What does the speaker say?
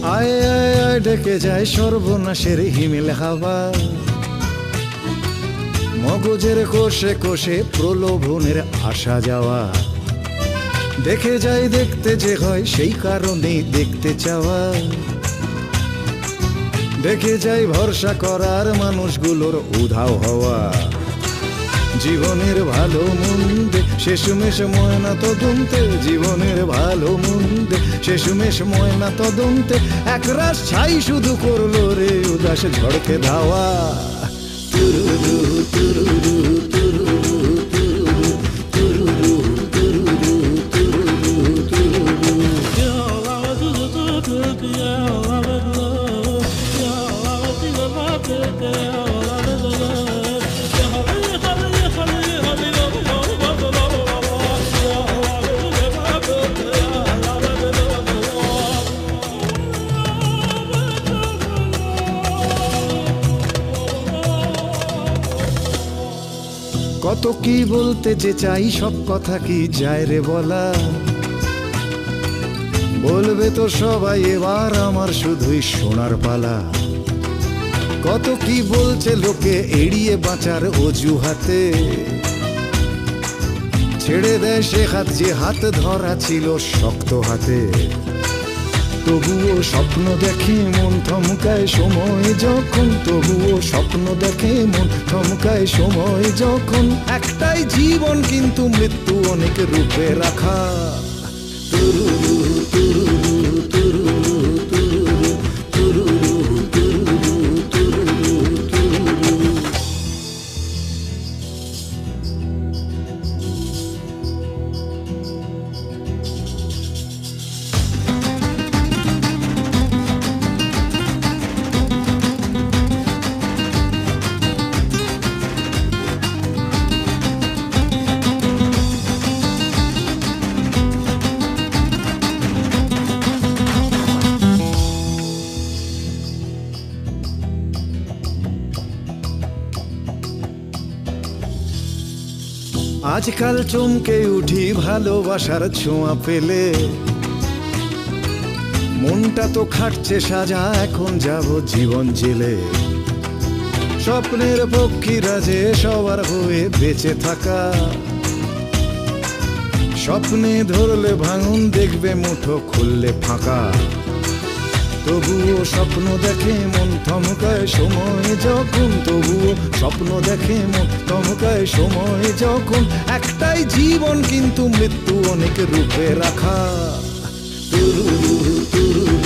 আয় আয় আয় ডেকে যায় সর্বনাশের হিমেল হাওয়া, মগজের কোষে কোষে প্রলোভনের আসা যাওয়া। দেখে যাই দেখতে যে হয় সেই কারণেই দেখতে চাওয়া। দেখে যাই ভরসা করার মানুষগুলোর উধাও হওয়া। জীবনের ভালো মন্দে শেষমেশ ময়না তদন্তে, জীবনের ভালো মন্দে শেষমেশ ময়না তদন্তে একরাশ ছাই শুধু করলো রে উদাস ঝড়কে ধাওয়া। তুরুরু তুরুরু তুরুরু তুরুরু তুরুরু তুরুরু তুরুরু তুরুরু। কত কি বলতে যে চাই সব কথা কি যায় রে বলা। বলবে তো সবাই এবার আমার শুধুই শোনার পালা। কত কি বলছে লোকে এড়িয়ে বাঁচার অজুহাতে, ছেড়ে দেয় সে হাত যে হাত ধরা ছিল শক্ত হাতে। তবুও স্বপ্ন দেখে মন থমকায় সময় যখন, তবুও স্বপ্ন দেখে মন থমকায় সময় যখন। একটাই জীবন কিন্তু মৃত্যু অনেক রূপে রাখা। তুরুরু তুরুরু তুরুরু তুরুরু তুরুরু তুরুরু তুরুরু তুরুরু। আজকাল চমকে উঠি ভালোবাসার ছোঁয়া পেলে, মনটা তো খাটছে সাজা এখন যাব জীবন জেলে। স্বপ্নের পক্ষীরা যে সবার হয়ে বেঁচে থাকা, স্বপ্নে ধরলে ভাঙন দেখবে মুঠো খুললে ফাঁকা। তবুও স্বপ্ন দেখে মন থমকায় সময় যখন, তবুও স্বপ্ন দেখে মন থমকায় সময় যখন। একটাই জীবন কিন্তু মৃত্যু অনেক রূপে রাখা। তুরুরু তুরুরু